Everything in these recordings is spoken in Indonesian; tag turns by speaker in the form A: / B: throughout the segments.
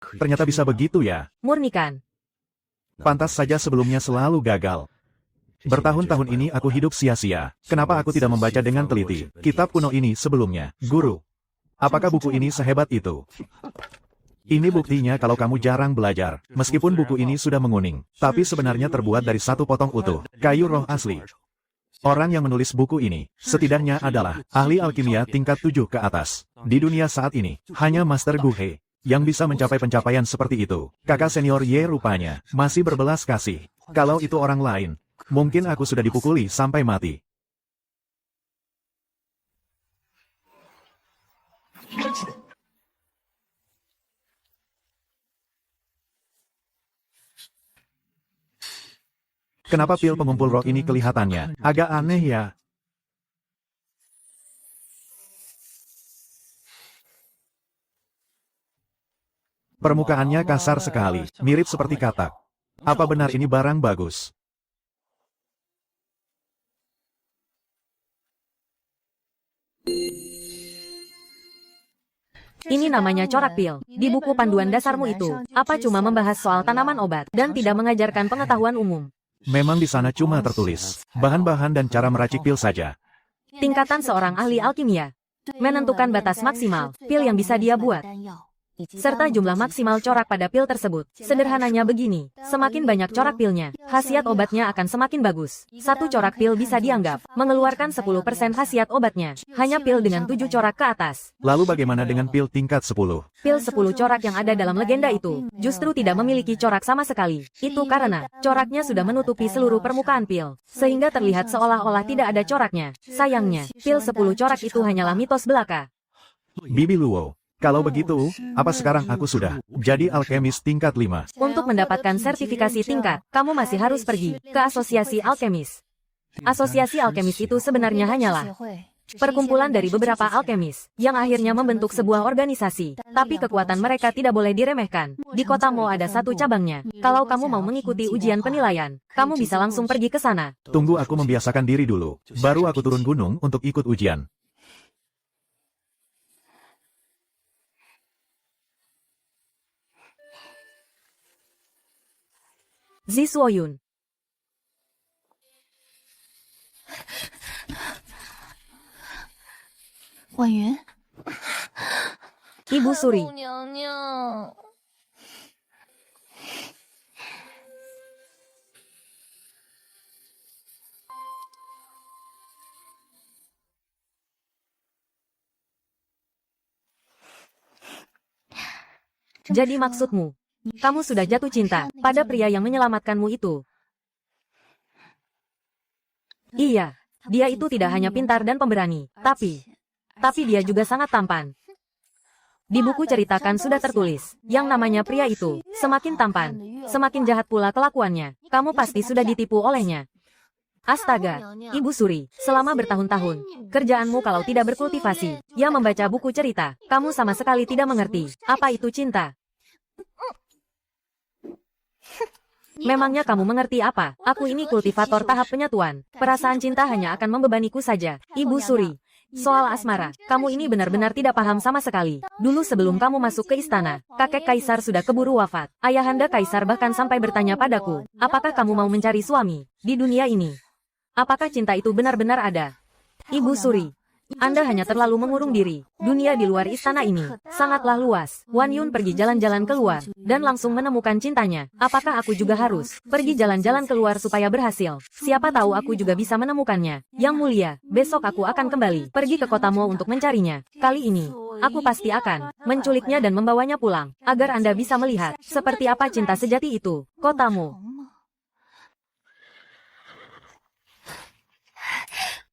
A: Ternyata bisa begitu ya.
B: Murnikan.
A: Pantas saja sebelumnya selalu gagal. Bertahun-tahun ini aku hidup sia-sia. Kenapa aku tidak membaca dengan teliti kitab kuno ini sebelumnya, Guru? Apakah buku ini sehebat itu? Ini buktinya kalau kamu jarang belajar. Meskipun buku ini sudah menguning, tapi sebenarnya terbuat dari satu potong utuh, kayu roh asli. Orang yang menulis buku ini, setidaknya adalah ahli alkimia tingkat 7 ke atas. Di dunia saat ini, hanya Master Gu He yang bisa mencapai pencapaian seperti itu. Kakak senior Ye rupanya masih berbelas kasih. Kalau itu orang lain, mungkin aku sudah dipukuli sampai mati. Kenapa pil pengumpul roh ini kelihatannya agak aneh ya? Permukaannya kasar sekali, mirip seperti katak. Apa benar ini barang bagus?
B: Ini namanya corak pil. Di buku panduan dasarmu itu, apa cuma membahas soal tanaman obat dan tidak mengajarkan pengetahuan umum?
A: Memang di sana cuma tertulis bahan-bahan dan cara meracik pil saja.
B: Tingkatan seorang ahli alkimia menentukan batas maksimal pil yang bisa dia buat, serta jumlah maksimal corak pada pil tersebut. Sederhananya begini, semakin banyak corak pilnya, khasiat obatnya akan semakin bagus. Satu corak pil bisa dianggap mengeluarkan 10% khasiat obatnya, hanya pil dengan 7 corak ke atas.
A: Lalu bagaimana dengan pil tingkat 10?
B: Pil 10 corak yang ada dalam legenda itu, justru tidak memiliki corak sama sekali. Itu karena, coraknya sudah menutupi seluruh permukaan pil, sehingga terlihat seolah-olah tidak ada coraknya. Sayangnya, pil 10 corak itu hanyalah mitos belaka.
A: Bibi Luo. Kalau begitu, apa sekarang aku sudah jadi alkemis tingkat 5?
B: Untuk mendapatkan sertifikasi tingkat, kamu masih harus pergi ke Asosiasi Alkemis. Asosiasi Alkemis itu sebenarnya hanyalah perkumpulan dari beberapa alkemis yang akhirnya membentuk sebuah organisasi. Tapi kekuatan mereka tidak boleh diremehkan. Di kota Mo ada satu cabangnya. Kalau kamu mau mengikuti ujian penilaian, kamu bisa langsung pergi ke sana.
A: Tunggu aku membiasakan diri dulu, baru aku turun gunung untuk ikut ujian.
B: Zisuoyun.
C: Wan Yun.
B: Ibu Suri. Jadi maksudmu, kamu sudah jatuh cinta pada pria yang menyelamatkanmu itu? Iya, dia itu tidak hanya pintar dan pemberani, tapi dia juga sangat tampan. Di buku ceritakan sudah tertulis, yang namanya pria itu, semakin tampan, semakin jahat pula kelakuannya. Kamu pasti sudah ditipu olehnya. Astaga, Ibu Suri, selama bertahun-tahun, kerjaanmu kalau tidak berkultivasi, ya membaca buku cerita, kamu sama sekali tidak mengerti, apa itu cinta. Memangnya kamu mengerti apa? Aku ini kultivator tahap penyatuan. Perasaan cinta hanya akan membebaniku saja. Ibu Suri, soal asmara, kamu ini benar-benar tidak paham sama sekali. Dulu sebelum kamu masuk ke istana, kakek kaisar sudah keburu wafat. Ayahanda kaisar bahkan sampai bertanya padaku, apakah kamu mau mencari suami di dunia ini? Apakah cinta itu benar-benar ada? Ibu Suri, Anda hanya terlalu mengurung diri. Dunia di luar istana ini sangatlah luas. Wan Yun pergi jalan-jalan keluar dan langsung menemukan cintanya. Apakah aku juga harus pergi jalan-jalan keluar supaya berhasil? Siapa tahu aku juga bisa menemukannya. Yang mulia, besok aku akan kembali pergi ke kota Mo untuk mencarinya. Kali ini, aku pasti akan menculiknya dan membawanya pulang agar Anda bisa melihat seperti apa cinta sejati itu. Kota Mo.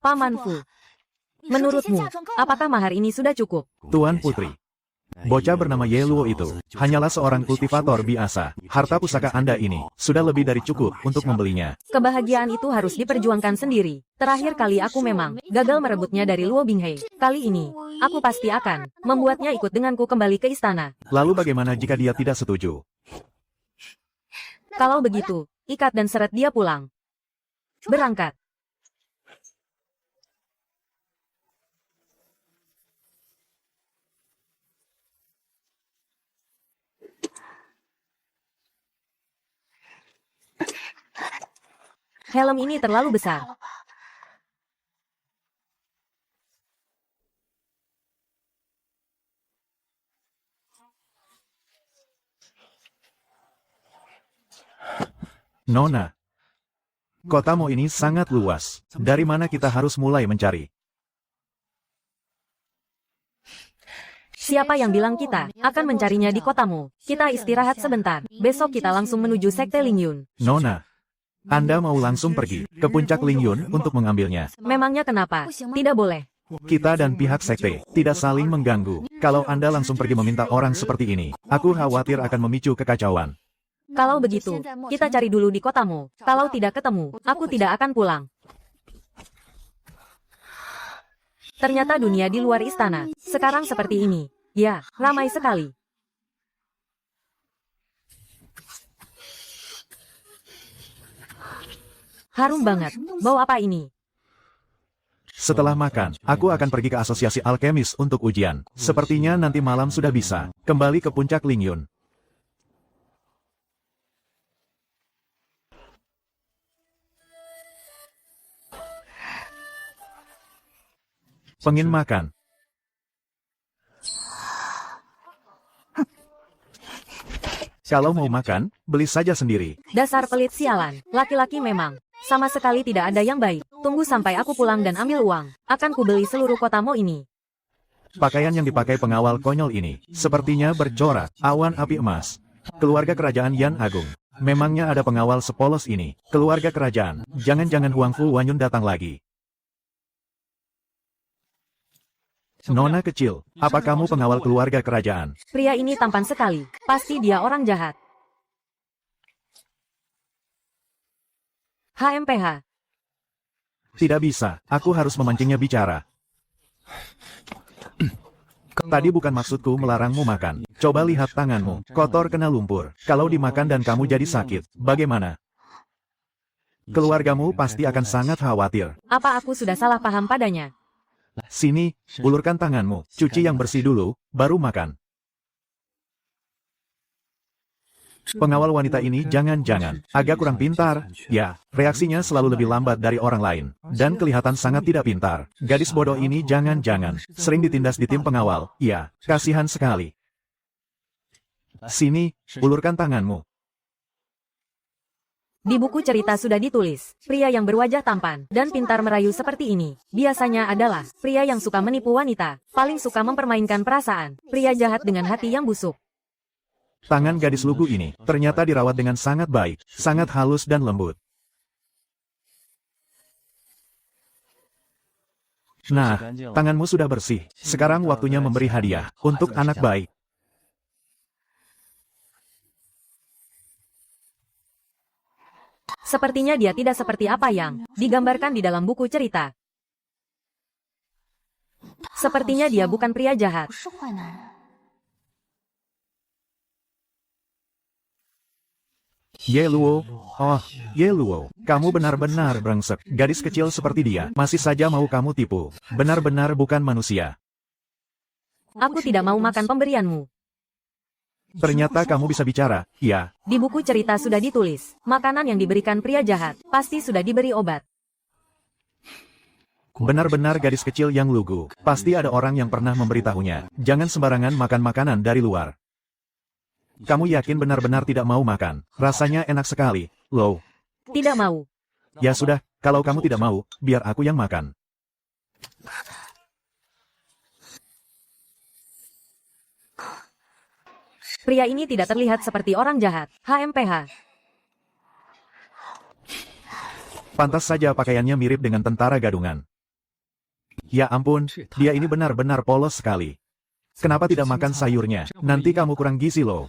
B: Paman Fu. Menurutmu, apakah mahar ini sudah cukup?
A: Tuan Putri. Bocah bernama Ye Luo itu hanyalah seorang kultivator biasa. Harta pusaka Anda ini sudah lebih dari cukup untuk membelinya.
B: Kebahagiaan itu harus diperjuangkan sendiri. Terakhir kali aku memang gagal merebutnya dari Luo Binghei. Kali ini, aku pasti akan membuatnya ikut denganku kembali ke istana.
A: Lalu bagaimana jika dia tidak setuju?
B: Kalau begitu, ikat dan seret dia pulang. Berangkat. Helm ini terlalu besar.
A: Nona, kotamu ini sangat luas. Dari mana kita harus mulai mencari?
B: Siapa yang bilang kita akan mencarinya di kotamu? Kita istirahat sebentar. Besok kita langsung menuju Sekte Lingyun.
A: Nona, Anda mau langsung pergi ke puncak Lingyun untuk mengambilnya.
B: Memangnya kenapa? Tidak boleh.
A: Kita dan pihak sekte tidak saling mengganggu. Kalau Anda langsung pergi meminta orang seperti ini, aku khawatir akan memicu kekacauan.
B: Kalau begitu, kita cari dulu di kotamu. Kalau tidak ketemu, aku tidak akan pulang. Ternyata dunia di luar istana sekarang seperti ini. Ya, ramai sekali. Harum banget. Bau apa ini?
A: Setelah makan, aku akan pergi ke asosiasi alkemis untuk ujian. Sepertinya nanti malam sudah bisa kembali ke puncak Lingyun. Pengen makan? Kalau mau makan, beli saja sendiri.
B: Dasar pelit sialan. Laki-laki memang. Sama sekali tidak ada yang baik. Tunggu sampai aku pulang dan ambil uang. Akan kubeli seluruh kotamu ini.
A: Pakaian yang dipakai pengawal konyol ini, sepertinya bercorak, awan api emas. Keluarga kerajaan Yan Agung. Memangnya ada pengawal sepolos ini? Keluarga kerajaan, jangan-jangan Huangfu Wanyun datang lagi. Nona kecil, apa kamu pengawal keluarga kerajaan?
B: Pria ini tampan sekali. Pasti dia orang jahat. HMPH.
A: Tidak bisa, aku harus memancingnya bicara. Tadi bukan maksudku melarangmu makan. Coba lihat tanganmu, kotor kena lumpur. Kalau dimakan dan kamu jadi sakit, bagaimana? Keluargamu pasti akan sangat khawatir.
B: Apa aku sudah salah paham padanya?
A: Sini, ulurkan tanganmu, cuci yang bersih dulu, baru makan. Pengawal wanita ini jangan-jangan agak kurang pintar. Ya, reaksinya selalu lebih lambat dari orang lain. Dan kelihatan sangat tidak pintar. Gadis bodoh ini jangan-jangan sering ditindas di tim pengawal. Ya, kasihan sekali. Sini, ulurkan tanganmu.
B: Di buku cerita sudah ditulis, pria yang berwajah tampan dan pintar merayu seperti ini, biasanya adalah pria yang suka menipu wanita, paling suka mempermainkan perasaan, pria jahat dengan hati yang busuk.
A: Tangan gadis lugu ini ternyata dirawat dengan sangat baik, sangat halus dan lembut. Nah, tanganmu sudah bersih. Sekarang waktunya memberi hadiah untuk anak baik.
B: Sepertinya dia tidak seperti apa yang digambarkan di dalam buku cerita. Sepertinya dia bukan pria jahat.
A: Ye Luo, oh, Ye Luo, kamu benar-benar brengsek. Gadis kecil seperti dia, masih saja mau kamu tipu. Benar-benar bukan manusia.
B: Aku tidak mau makan pemberianmu.
A: Ternyata kamu bisa bicara, ya.
B: Di buku cerita sudah ditulis, makanan yang diberikan pria jahat, pasti sudah diberi obat.
A: Benar-benar gadis kecil yang lugu. Pasti ada orang yang pernah memberitahunya. Jangan sembarangan makan makanan dari luar. Kamu yakin benar-benar tidak mau makan? Rasanya enak sekali, Lo.
B: Tidak mau.
A: Ya sudah, kalau kamu tidak mau, biar aku yang makan.
B: Pria ini tidak terlihat seperti orang jahat. HMPH.
A: Pantas saja pakaiannya mirip dengan tentara gadungan. Ya ampun, dia ini benar-benar polos sekali. Kenapa tidak makan sayurnya? Nanti kamu kurang gizi loh.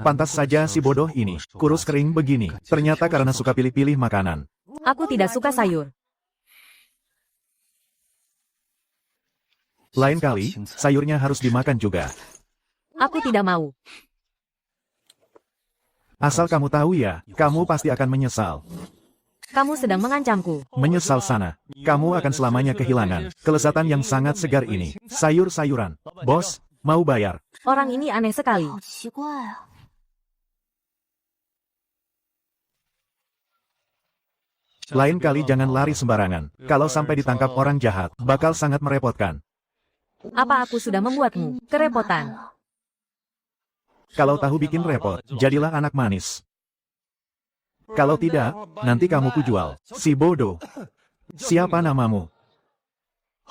A: Pantas saja si bodoh ini, kurus kering begini. Ternyata karena suka pilih-pilih makanan.
B: Aku tidak suka sayur.
A: Lain kali, sayurnya harus dimakan juga.
B: Aku tidak mau.
A: Asal kamu tahu ya, kamu pasti akan menyesal.
B: Kamu sedang mengancamku.
A: Menyesal sana. Kamu akan selamanya kehilangan kelezatan yang sangat segar ini. Sayur-sayuran. Bos, mau bayar.
B: Orang ini aneh sekali.
A: Lain kali jangan lari sembarangan. Kalau sampai ditangkap orang jahat, bakal sangat merepotkan.
B: Apa aku sudah membuatmu kerepotan?
A: Kalau tahu bikin repot, jadilah anak manis. Kalau tidak, nanti kamu kujual. Si bodoh. Siapa namamu?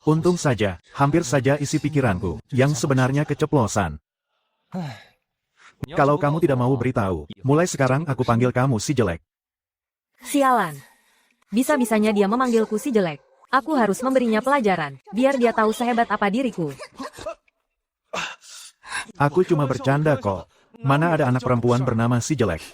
A: Untung saja, hampir saja isi pikiranku, yang sebenarnya keceplosan. Kalau kamu tidak mau beritahu, mulai sekarang aku panggil kamu si jelek.
B: Sialan. Bisa-bisanya dia memanggilku si jelek. Aku harus memberinya pelajaran, biar dia tahu sehebat apa diriku.
A: Aku cuma bercanda kok. Mana ada anak perempuan bernama si jelek?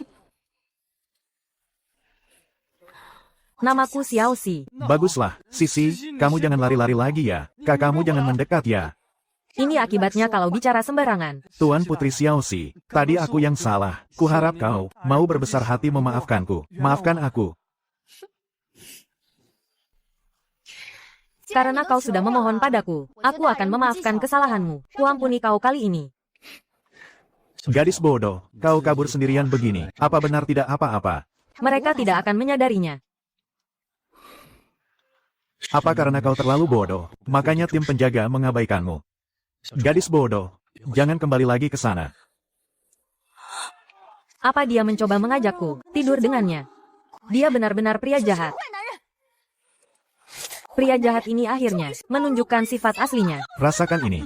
B: Namaku Xiao Si.
A: Baguslah, Sisi, kamu jangan lari-lari lagi ya. Kakakmu jangan mendekat ya.
B: Ini akibatnya kalau bicara sembarangan.
A: Tuan Putri Xiao Si, tadi aku yang salah. Kuharap kau mau berbesar hati memaafkanku. Maafkan aku.
B: Karena kau sudah memohon padaku, aku akan memaafkan kesalahanmu. Kuampuni kau kali ini.
A: Gadis bodoh, kau kabur sendirian begini. Apa benar tidak apa-apa?
B: Mereka tidak akan menyadarinya.
A: Apa karena kau terlalu bodoh, makanya tim penjaga mengabaikanmu? Gadis bodoh, jangan kembali lagi ke sana.
B: Apa dia mencoba mengajakku tidur dengannya? Dia benar-benar pria jahat. Pria jahat ini akhirnya menunjukkan sifat aslinya.
A: Rasakan ini.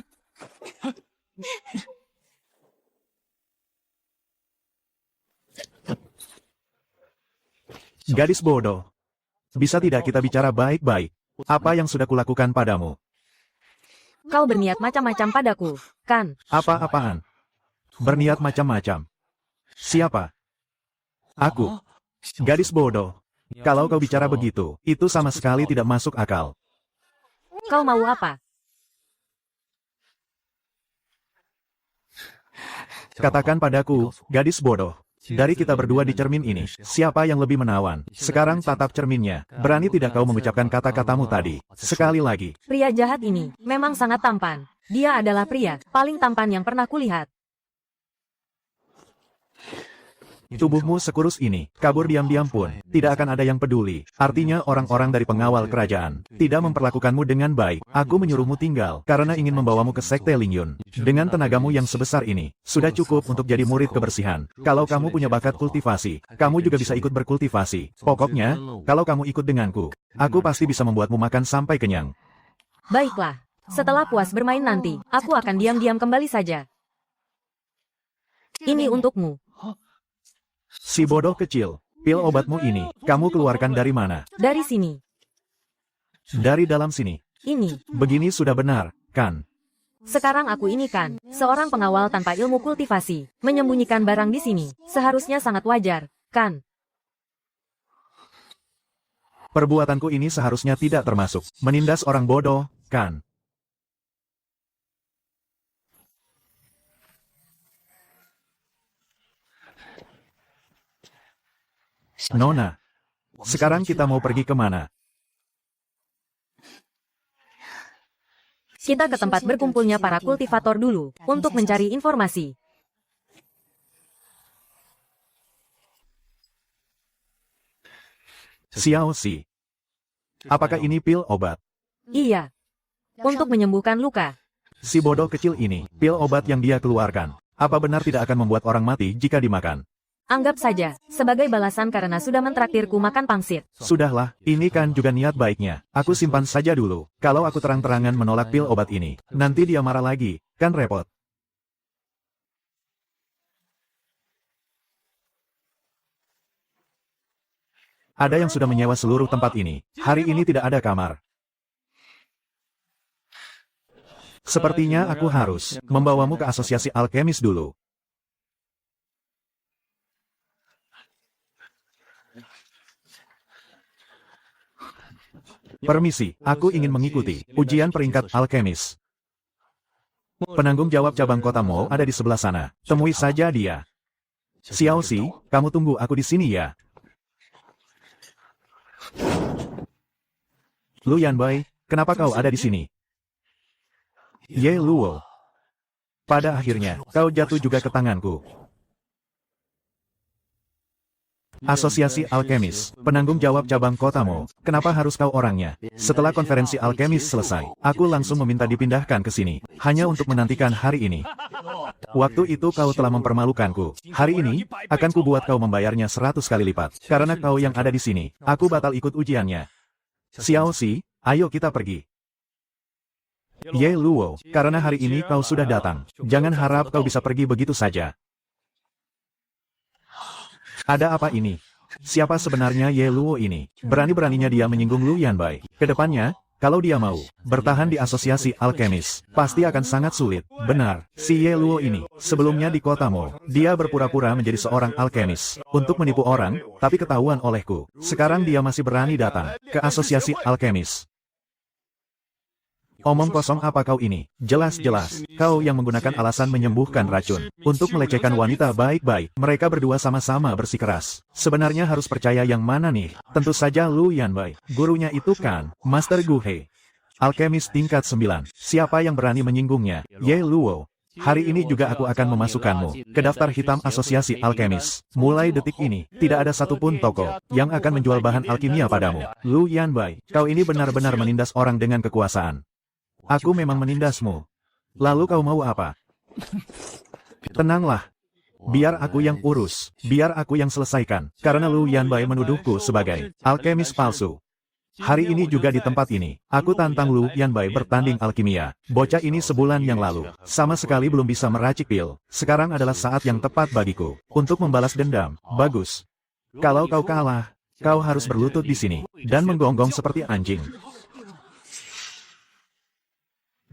A: Gadis bodoh, bisa tidak kita bicara baik-baik? Apa yang sudah kulakukan padamu?
B: Kau berniat macam-macam padaku, kan?
A: Apa-apaan? Berniat macam-macam. Siapa? Aku. Gadis bodoh. Kalau kau bicara begitu, itu sama sekali tidak masuk akal.
B: Kau mau apa?
A: Katakan padaku, gadis bodoh. Dari kita berdua di cermin ini, siapa yang lebih menawan? Sekarang tatap cerminnya. Berani tidak kau mengucapkan kata-katamu tadi? Sekali lagi.
B: Pria jahat ini memang sangat tampan. Dia adalah pria paling tampan yang pernah kulihat.
A: Tubuhmu sekurus ini, kabur diam-diam pun, tidak akan ada yang peduli. Artinya orang-orang dari pengawal kerajaan tidak memperlakukanmu dengan baik. Aku menyuruhmu tinggal, karena ingin membawamu ke Sekte Lingyun. Dengan tenagamu yang sebesar ini, sudah cukup untuk jadi murid kebersihan. Kalau kamu punya bakat kultivasi, kamu juga bisa ikut berkultivasi. Pokoknya, kalau kamu ikut denganku, aku pasti bisa membuatmu makan sampai kenyang.
B: Baiklah, setelah puas bermain nanti, aku akan diam-diam kembali saja. Ini untukmu.
A: Si bodoh kecil, pil obatmu ini, kamu keluarkan dari mana?
B: Dari sini.
A: Dari dalam sini.
B: Ini.
A: Begini sudah benar, kan?
B: Sekarang aku ini kan, seorang pengawal tanpa ilmu kultivasi, menyembunyikan barang di sini, seharusnya sangat wajar, kan?
A: Perbuatanku ini seharusnya tidak termasuk menindas orang bodoh, kan? Nona, sekarang kita mau pergi kemana?
B: Kita ke tempat berkumpulnya para kultivator dulu, untuk mencari informasi.
A: Xiao Si. Apakah ini pil obat?
B: Iya. Untuk menyembuhkan luka.
A: Si bodoh kecil ini, pil obat yang dia keluarkan. Apa benar tidak akan membuat orang mati jika dimakan?
B: Anggap saja, sebagai balasan karena sudah mentraktirku makan pangsit.
A: Sudahlah, ini kan juga niat baiknya. Aku simpan saja dulu. Kalau aku terang-terangan menolak pil obat ini, nanti dia marah lagi, kan repot. Ada yang sudah menyewa seluruh tempat ini. Hari ini tidak ada kamar. Sepertinya aku harus membawamu ke asosiasi alkemis dulu. Permisi, aku ingin mengikuti ujian peringkat alkemis. Penanggung jawab cabang kota Mo ada di sebelah sana. Temui saja dia. Xiao Si, kamu tunggu aku di sini ya. Lu Yanbai, kenapa kau ada di sini? Ye Luo. Pada akhirnya, kau jatuh juga ke tanganku. Asosiasi Alkemis, penanggung jawab cabang kota Mo. Kenapa harus kau orangnya? Setelah konferensi Alkemis selesai, aku langsung meminta dipindahkan ke sini, hanya untuk menantikan hari ini. Waktu itu kau telah mempermalukanku. Hari ini, akan kubuat kau membayarnya 100 kali lipat. Karena kau yang ada di sini, aku batal ikut ujiannya. Xiao Xi, ayo kita pergi. Ye Luo, karena hari ini kau sudah datang, jangan harap kau bisa pergi begitu saja. Ada apa ini? Siapa sebenarnya Ye Luo ini? Berani-beraninya dia menyinggung Lu Yanbai. Kedepannya, kalau dia mau bertahan di asosiasi Alkemis, pasti akan sangat sulit. Benar, si Ye Luo ini, sebelumnya di kota Mo, dia berpura-pura menjadi seorang alkemis untuk menipu orang, tapi ketahuan olehku. Sekarang dia masih berani datang ke asosiasi Alkemis. Omong kosong apa kau ini? Jelas-jelas, kau yang menggunakan alasan menyembuhkan racun untuk melecehkan wanita baik-baik. Mereka berdua sama-sama bersikeras. Sebenarnya harus percaya yang mana nih? Tentu saja Lu Yanbai. Gurunya itu kan, Master Gu He. Alkemis tingkat 9. Siapa yang berani menyinggungnya? Ye Luo. Hari ini juga aku akan memasukkanmu ke daftar hitam asosiasi Alkemis. Mulai detik ini, tidak ada satupun toko yang akan menjual bahan alkimia padamu. Lu Yanbai, kau ini benar-benar menindas orang dengan kekuasaan. Aku memang menindasmu. Lalu kau mau apa? Tenanglah. Biar aku yang urus. Biar aku yang selesaikan. Karena Lu Yanbai menuduhku sebagai alkemis palsu. Hari ini juga di tempat ini, aku tantang Lu Yanbai bertanding alkimia. Bocah ini sebulan yang lalu, sama sekali belum bisa meracik pil. Sekarang adalah saat yang tepat bagiku untuk membalas dendam. Bagus. Kalau kau kalah, kau harus berlutut di sini dan menggonggong seperti anjing.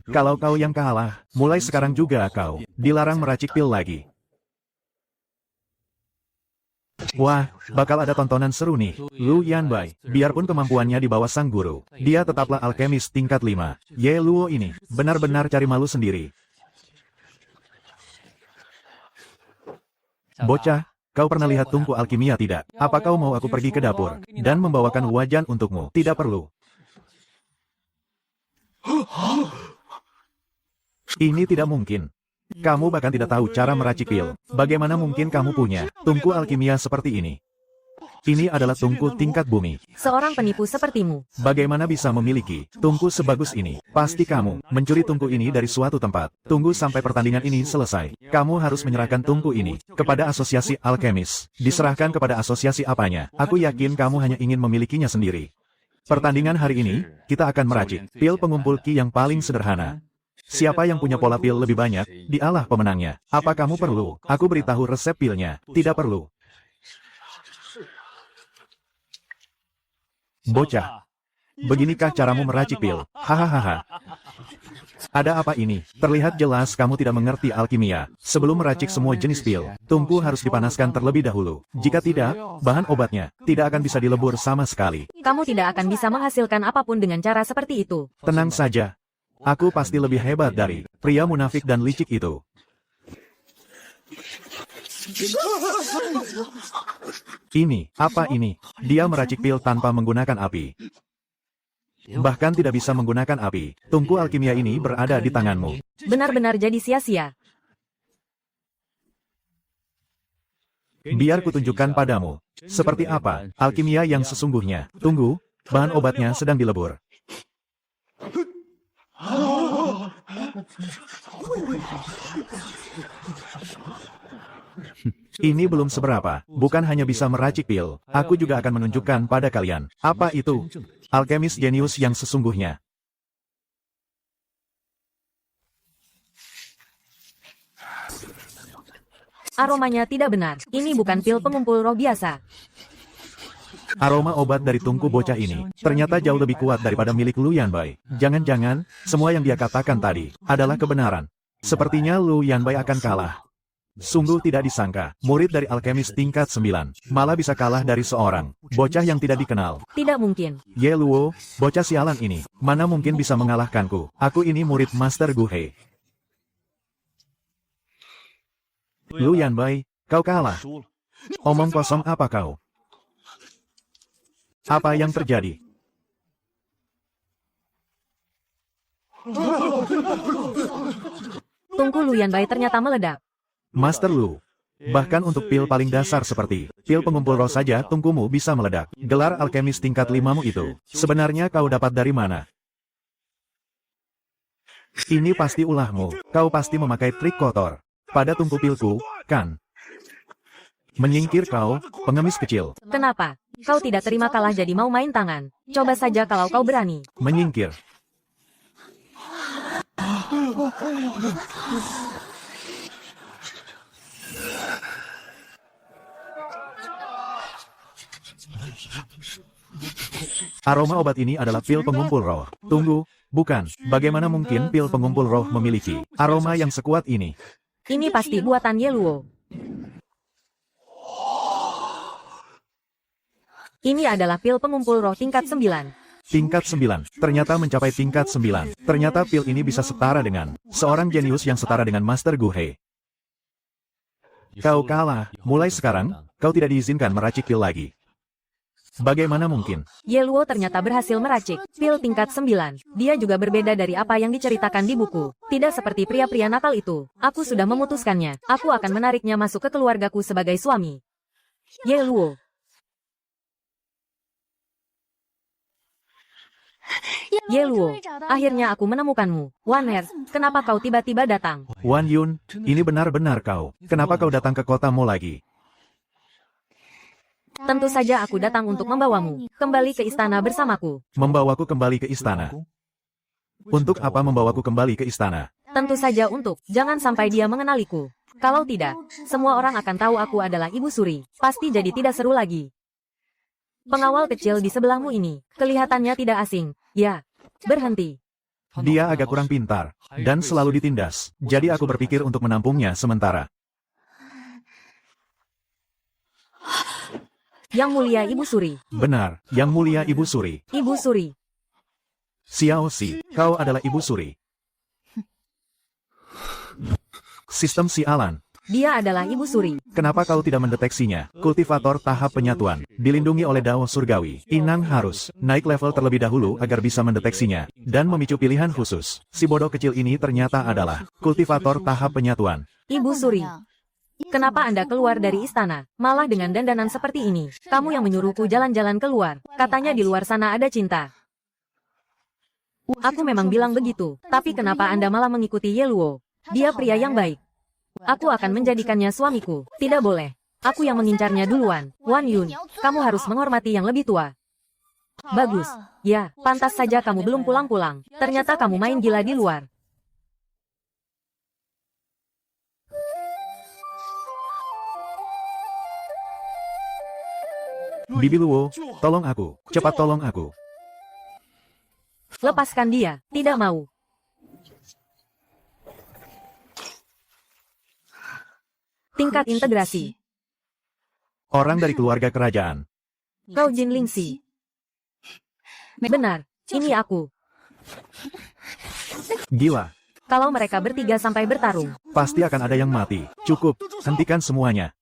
A: Kalau kau yang kalah, mulai sekarang juga kau dilarang meracik pil lagi. Wah, bakal ada tontonan seru nih. Lu Yanbai, biarpun kemampuannya di bawah sang guru, dia tetaplah alkemis tingkat 5. Ye Luo ini, benar-benar cari malu sendiri. Bocah, kau pernah lihat tungku alkimia tidak? Apa kau mau aku pergi ke dapur dan membawakan wajan untukmu? Tidak perlu. Ini tidak mungkin. Kamu bahkan tidak tahu cara meracik pil. Bagaimana mungkin kamu punya tungku alkimia seperti ini? Ini adalah tungku tingkat bumi.
B: Seorang penipu sepertimu.
A: Bagaimana bisa memiliki tungku sebagus ini? Pasti kamu mencuri tungku ini dari suatu tempat. Tunggu sampai pertandingan ini selesai. Kamu harus menyerahkan tungku ini kepada asosiasi alkemis. Diserahkan kepada asosiasi apanya? Aku yakin kamu hanya ingin memilikinya sendiri. Pertandingan hari ini, kita akan meracik pil pengumpul ki yang paling sederhana. Siapa yang punya pola pil lebih banyak, dialah pemenangnya. Apa kamu perlu aku beritahu resep pilnya? Tidak perlu. Bocah, beginikah caramu meracik pil? Hahaha. Ada apa ini? Terlihat jelas kamu tidak mengerti alkimia. Sebelum meracik semua jenis pil, tungku harus dipanaskan terlebih dahulu. Jika tidak, bahan obatnya tidak akan bisa dilebur sama sekali.
B: Kamu tidak akan bisa menghasilkan apapun dengan cara seperti itu.
A: Tenang saja. Aku pasti lebih hebat dari pria munafik dan licik itu. Ini, apa ini? Dia meracik pil tanpa menggunakan api. Bahkan tidak bisa menggunakan api. Tungku alkimia ini berada di tanganmu.
B: Benar-benar jadi sia-sia.
A: Biar kutunjukkan padamu. Seperti apa alkimia yang sesungguhnya. Tunggu, bahan obatnya sedang dilebur. Ini belum seberapa, bukan hanya bisa meracik pil, aku juga akan menunjukkan pada kalian. Apa itu? Alkemis jenius yang sesungguhnya.
B: Aromanya tidak benar. Ini bukan pil pengumpul roh biasa.
A: Aroma obat dari tungku bocah ini ternyata jauh lebih kuat daripada milik Lu Yanbai. Jangan-jangan, semua yang dia katakan tadi adalah kebenaran. Sepertinya Lu Yanbai akan kalah. Sungguh tidak disangka, murid dari alkemis tingkat 9, malah bisa kalah dari seorang bocah yang tidak dikenal.
B: Tidak mungkin.
A: Ye Luo, bocah sialan ini, mana mungkin bisa mengalahkanku? Aku ini murid Master Gu He. Lu Yanbai, kau kalah. Omong kosong apa kau? Apa yang terjadi?
B: Tungku Lu Yanbai ternyata meledak.
A: Master Lu, Bahkan untuk pil paling dasar seperti pil pengumpul roh saja tungkumu bisa meledak. Gelar alkemis tingkat 5mu itu, sebenarnya kau dapat dari mana? Ini pasti ulahmu. Kau pasti memakai trik kotor pada tungku pilku, kan? Menyingkir kau, pengemis kecil.
B: Kenapa? Kau tidak terima kalah jadi mau main tangan. Coba saja kalau kau berani.
A: Menyingkir. Aroma obat ini adalah pil pengumpul roh. Tunggu, bukan. Bagaimana mungkin pil pengumpul roh memiliki aroma yang sekuat ini?
B: Ini pasti buatan Ye Luo. Ini adalah pil pengumpul roh tingkat 9.
A: Tingkat 9. Ternyata mencapai tingkat 9. Ternyata pil ini bisa setara dengan seorang jenius yang setara dengan Master Gu Hei. Kau kalah. Mulai sekarang, kau tidak diizinkan meracik pil lagi. Bagaimana mungkin?
B: Ye Luo ternyata berhasil meracik pil tingkat 9. Dia juga berbeda dari apa yang diceritakan di buku. Tidak seperti pria-pria nakal itu. Aku sudah memutuskannya. Aku akan menariknya masuk ke keluargaku sebagai suami. Ye Luo. Ye Luo, akhirnya aku menemukanmu. Wan Er, kenapa kau tiba-tiba datang?
A: Wan Yun, ini benar-benar kau. Kenapa kau datang ke kotamu lagi?
B: Tentu saja aku datang untuk membawamu kembali ke istana bersamaku.
A: Membawaku kembali ke istana. Untuk apa membawaku kembali ke istana?
B: Tentu saja untuk, jangan sampai dia mengenaliku. Kalau tidak, semua orang akan tahu aku adalah Ibu Suri. Pasti jadi tidak seru lagi. Pengawal kecil di sebelahmu ini, kelihatannya tidak asing. Ya, berhenti.
A: Dia agak kurang pintar, dan selalu ditindas. Jadi aku berpikir untuk menampungnya sementara.
B: Yang Mulia Ibu Suri.
A: Benar, Yang Mulia Ibu Suri.
B: Ibu Suri.
A: Xiao Xi, kau adalah Ibu Suri. Sistem sialan.
B: Dia adalah Ibu Suri.
A: Kenapa kau tidak mendeteksinya? Kultivator tahap penyatuan, dilindungi oleh Dao Surgawi. Inang harus naik level terlebih dahulu agar bisa mendeteksinya, dan memicu pilihan khusus. Si bodoh kecil ini ternyata adalah kultivator tahap penyatuan.
B: Ibu Suri. Kenapa Anda keluar dari istana, malah dengan dandanan seperti ini? Kamu yang menyuruhku jalan-jalan keluar. Katanya di luar sana ada cinta. Aku memang bilang begitu, tapi kenapa Anda malah mengikuti Ye Luo? Dia pria yang baik. Aku akan menjadikannya suamiku. Tidak boleh. Aku yang mengincarnya duluan. Wan Yun, kamu harus menghormati yang lebih tua. Bagus. Ya, pantas saja kamu belum pulang-pulang. Ternyata kamu main gila di luar.
A: Bibi Luo, tolong aku. Cepat tolong aku.
B: Lepaskan dia. Tidak mau. Tingkat integrasi.
A: Orang dari keluarga kerajaan.
B: Kau Jin Lingxi. Benar, ini aku.
A: Gila.
B: Kalau mereka bertiga sampai bertarung,
A: Pasti akan ada yang mati. Cukup, hentikan semuanya.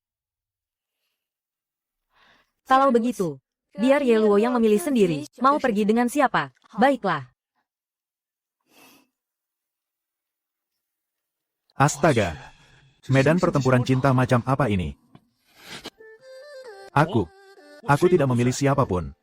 B: kalau begitu, biar Ye Luo yang memilih sendiri, mau pergi dengan siapa? Baiklah.
A: Astaga. Medan pertempuran cinta macam apa ini? Aku tidak memilih siapapun.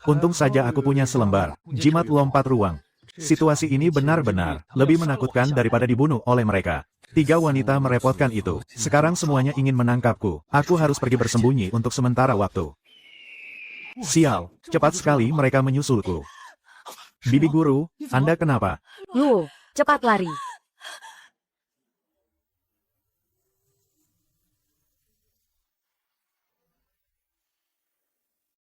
A: Untung saja aku punya selembar jimat lompat ruang. Situasi ini benar-benar lebih menakutkan daripada dibunuh oleh mereka. 3 wanita merepotkan itu. Sekarang semuanya ingin menangkapku. Aku harus pergi bersembunyi untuk sementara waktu. Sial, cepat sekali mereka menyusulku. Bibi guru, Anda kenapa?
B: Luo, cepat lari.